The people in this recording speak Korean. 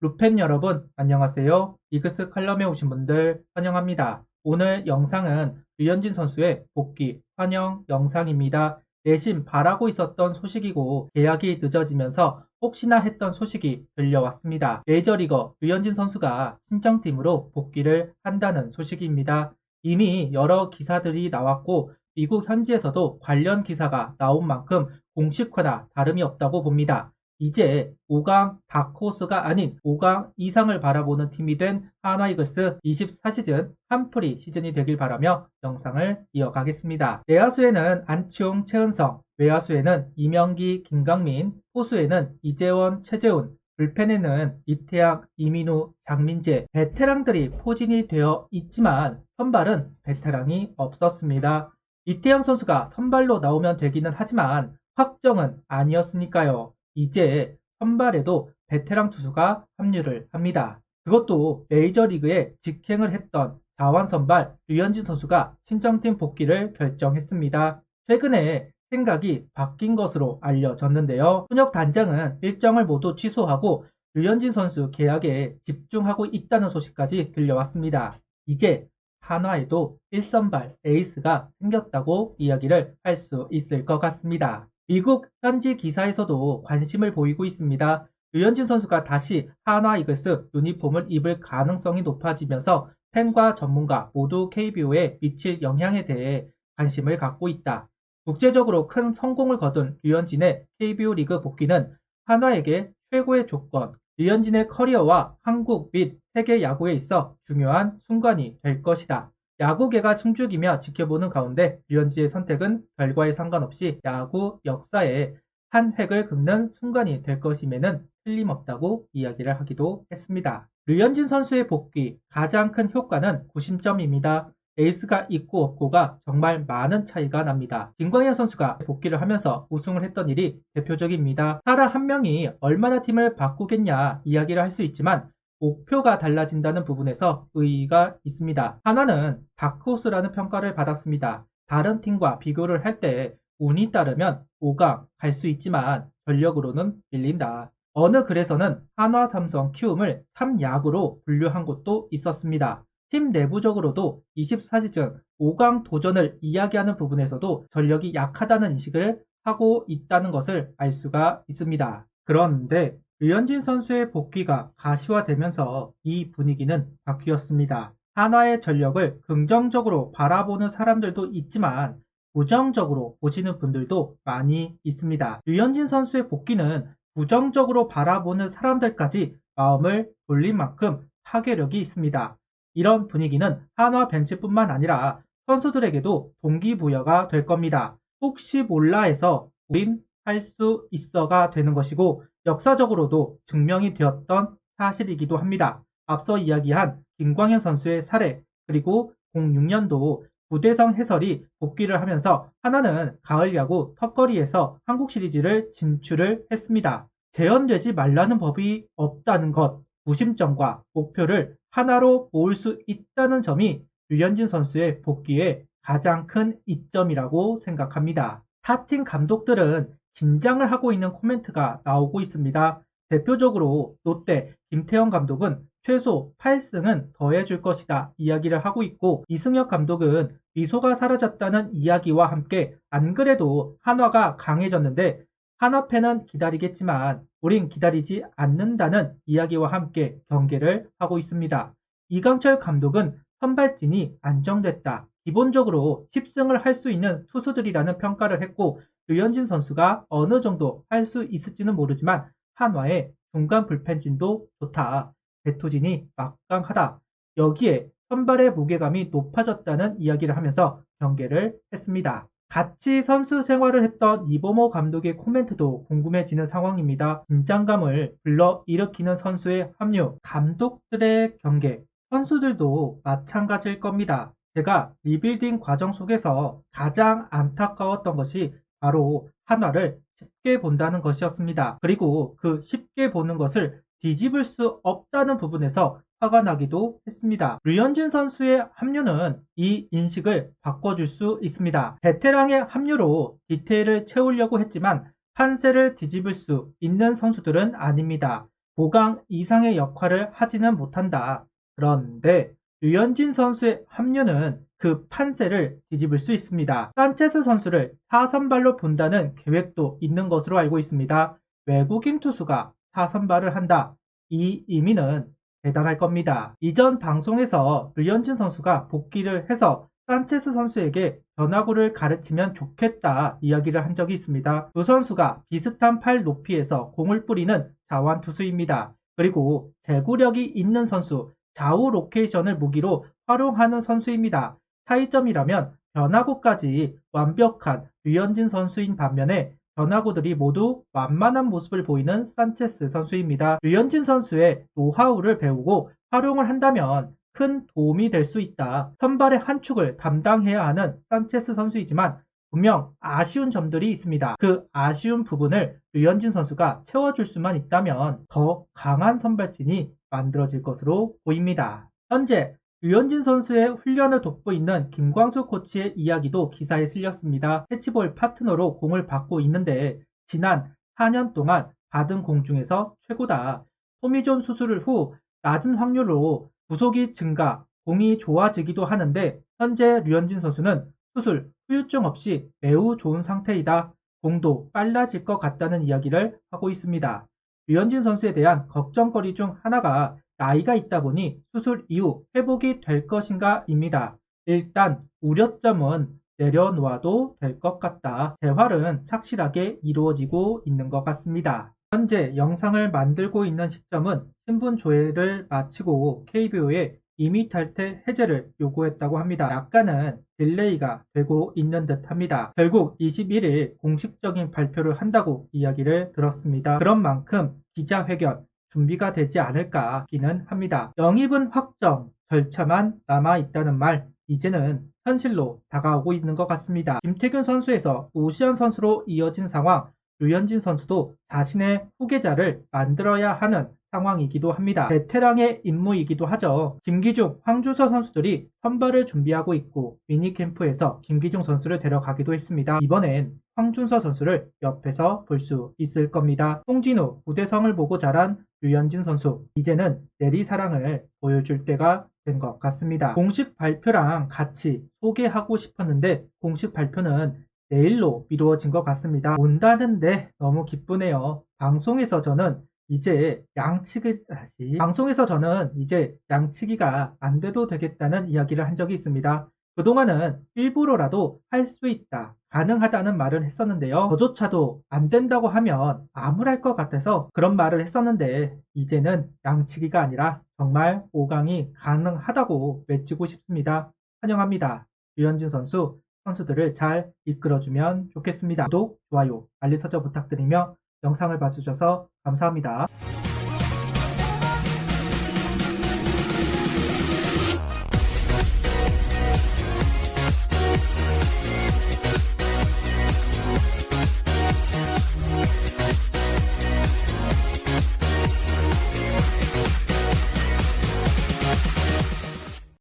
루펜 여러분, 안녕하세요. 이그스 칼럼에 오신 분들 환영합니다. 오늘 영상은 류현진 선수의 복귀 환영 영상입니다. 내심 바라고 있었던 소식이고 계약이 늦어지면서 혹시나 했던 소식이 들려왔습니다. 메이저리거 류현진 선수가 친정팀으로 복귀를 한다는 소식입니다. 이미 여러 기사들이 나왔고 미국 현지에서도 관련 기사가 나온 만큼 공식화나 다름이 없다고 봅니다. 이제 5강 다크호스가 아닌 5강 이상을 바라보는 팀이 된 한화이글스 24시즌 한프리 시즌이 되길 바라며 영상을 이어가겠습니다. 내야수에는 안치홍, 최은성, 외야수에는 이명기, 김강민, 포수에는 이재원, 최재훈, 불펜에는 이태양, 이민우, 장민재, 베테랑들이 포진이 되어 있지만 선발은 베테랑이 없었습니다. 이태양 선수가 선발로 나오면 되기는 하지만 확정은 아니었으니까요. 이제 선발에도 베테랑 투수가 합류를 합니다. 그것도 메이저리그에 직행을 했던 자완 선발 류현진 선수가 친정팀 복귀를 결정했습니다. 최근에 생각이 바뀐 것으로 알려졌는데요. 현역 단장은 일정을 모두 취소하고 류현진 선수 계약에 집중하고 있다는 소식까지 들려왔습니다. 이제 한화에도 1선발 에이스가 생겼다고 이야기를 할 수 있을 것 같습니다. 미국 현지 기사에서도 관심을 보이고 있습니다. 류현진 선수가 다시 한화 이글스 유니폼을 입을 가능성이 높아지면서 팬과 전문가 모두 KBO에 미칠 영향에 대해 관심을 갖고 있다. 국제적으로 큰 성공을 거둔 류현진의 KBO 리그 복귀는 한화에게 최고의 조건, 류현진의 커리어와 한국 및 세계 야구에 있어 중요한 순간이 될 것이다. 야구계가 숨죽이며 지켜보는 가운데 류현진의 선택은 결과에 상관없이 야구 역사에 한 획을 긋는 순간이 될 것임에는 틀림없다고 이야기를 하기도 했습니다. 류현진 선수의 복귀 가장 큰 효과는 구심점입니다. 에이스가 있고 없고가 정말 많은 차이가 납니다. 김광현 선수가 복귀를 하면서 우승을 했던 일이 대표적입니다. 사람 한 명이 얼마나 팀을 바꾸겠냐 이야기를 할 수 있지만 목표가 달라진다는 부분에서 의의가 있습니다. 한화는 다크호스라는 평가를 받았습니다. 다른 팀과 비교를 할 때 운이 따르면 5강 갈 수 있지만 전력으로는 밀린다. 어느 글에서는 한화, 삼성, 키움을 3약으로 분류한 곳도 있었습니다. 팀 내부적으로도 24시즌 5강 도전을 이야기하는 부분에서도 전력이 약하다는 인식을 하고 있다는 것을 알 수가 있습니다. 그런데 류현진 선수의 복귀가 가시화되면서 이 분위기는 바뀌었습니다. 한화의 전력을 긍정적으로 바라보는 사람들도 있지만 부정적으로 보시는 분들도 많이 있습니다. 류현진 선수의 복귀는 부정적으로 바라보는 사람들까지 마음을 돌린 만큼 파괴력이 있습니다. 이런 분위기는 한화 벤치뿐만 아니라 선수들에게도 동기부여가 될 겁니다. 혹시 몰라 해서 우린 할 수 있어가 되는 것이고 역사적으로도 증명이 되었던 사실이기도 합니다. 앞서 이야기한 김광현 선수의 사례 그리고 06년도 구대성 해설이 복귀를 하면서 하나는 가을 야구 턱걸이에서 한국 시리즈를 진출을 했습니다. 재현되지 말라는 법이 없다는 것, 무심점과 목표를 하나로 모을 수 있다는 점이 류현진 선수의 복귀의 가장 큰 이점이라고 생각합니다. 타팀 감독들은 긴장을 하고 있는 코멘트가 나오고 있습니다. 대표적으로 롯데 김태형 감독은 최소 8승은 더해줄 것이다 이야기를 하고 있고 이승엽 감독은 미소가 사라졌다는 이야기와 함께 안 그래도 한화가 강해졌는데 한화 팬은 기다리겠지만 우린 기다리지 않는다는 이야기와 함께 경계를 하고 있습니다. 이강철 감독은 선발진이 안정됐다. 기본적으로 10승을 할 수 있는 투수들이라는 평가를 했고 류현진 선수가 어느 정도 할 수 있을지는 모르지만 한화의 중간 불펜진도 좋다. 배투진이 막강하다. 여기에 선발의 무게감이 높아졌다는 이야기를 하면서 경계를 했습니다. 같이 선수 생활을 했던 이범호 감독의 코멘트도 궁금해지는 상황입니다. 긴장감을 불러일으키는 선수의 합류, 감독들의 경계, 선수들도 마찬가지일 겁니다. 제가 리빌딩 과정 속에서 가장 안타까웠던 것이 바로 한화를 쉽게 본다는 것이었습니다. 그리고 그 쉽게 보는 것을 뒤집을 수 없다는 부분에서 화가 나기도 했습니다. 류현진 선수의 합류는 이 인식을 바꿔줄 수 있습니다. 베테랑의 합류로 디테일을 채우려고 했지만 판세를 뒤집을 수 있는 선수들은 아닙니다. 보강 이상의 역할을 하지는 못한다. 그런데 류현진 선수의 합류는 그 판세를 뒤집을 수 있습니다. 산체스 선수를 4선발로 본다는 계획도 있는 것으로 알고 있습니다. 외국인 투수가 4선발을 한다. 이 의미는 대단할 겁니다. 이전 방송에서 류현진 선수가 복귀를 해서 산체스 선수에게 변화구를 가르치면 좋겠다 이야기를 한 적이 있습니다. 두 선수가 비슷한 팔 높이에서 공을 뿌리는 자완 투수입니다. 그리고 제구력이 있는 선수, 좌우 로케이션을 무기로 활용하는 선수입니다. 차이점이라면 변화구까지 완벽한 류현진 선수인 반면에 변화구들이 모두 완만한 모습을 보이는 산체스 선수입니다. 류현진 선수의 노하우를 배우고 활용을 한다면 큰 도움이 될 수 있다. 선발의 한 축을 담당해야 하는 산체스 선수이지만 분명 아쉬운 점들이 있습니다. 그 아쉬운 부분을 류현진 선수가 채워줄 수만 있다면 더 강한 선발진이 만들어질 것으로 보입니다. 현재 류현진 선수의 훈련을 돕고 있는 김광수 코치의 이야기도 기사에 실렸습니다. 캐치볼 파트너로 공을 받고 있는데 지난 4년 동안 받은 공 중에서 최고다. 토미존 수술 후 낮은 확률로 구속이 증가, 공이 좋아지기도 하는데 현재 류현진 선수는 수술, 후유증 없이 매우 좋은 상태이다. 공도 빨라질 것 같다는 이야기를 하고 있습니다. 류현진 선수에 대한 걱정거리 중 하나가 나이가 있다 보니 수술 이후 회복이 될 것인가입니다. 일단 우려점은 내려놓아도 될 것 같다. 재활은 착실하게 이루어지고 있는 것 같습니다. 현재 영상을 만들고 있는 시점은 신분 조회를 마치고 KBO에 임의 탈퇴 해제를 요구했다고 합니다. 약간은 딜레이가 되고 있는 듯 합니다. 결국 21일 공식적인 발표를 한다고 이야기를 들었습니다. 그런 만큼 기자회견 준비가 되지 않을까 하기는 합니다. 영입은 확정, 절차만 남아있다는 말, 이제는 현실로 다가오고 있는 것 같습니다. 김태균 선수에서 오시안 선수로 이어진 상황, 류현진 선수도 자신의 후계자를 만들어야 하는 상황이기도 합니다. 베테랑의 임무이기도 하죠. 김기중, 황준서 선수들이 선발을 준비하고 있고 미니캠프에서 김기중 선수를 데려가기도 했습니다. 이번엔 황준서 선수를 옆에서 볼 수 있을 겁니다. 홍진우, 우대성을 보고 자란 류현진 선수, 이제는 내리사랑을 보여줄 때가 된 것 같습니다. 공식 발표랑 같이 소개하고 싶었는데 공식 발표는 내일로 미루어진 것 같습니다. 온다는데 너무 기쁘네요. 방송에서 저는 이제 양치기가 안 돼도 되겠다는 이야기를 한 적이 있습니다. 그동안은 일부러라도 할 수 있다, 가능하다는 말을 했었는데요. 저조차도 안 된다고 하면 암울할 것 같아서 그런 말을 했었는데 이제는 양치기가 아니라 정말 5강이 가능하다고 외치고 싶습니다. 환영합니다. 류현진 선수들을 잘 이끌어주면 좋겠습니다. 구독, 좋아요, 알림 설정 부탁드리며 영상을 봐주셔서 감사합니다.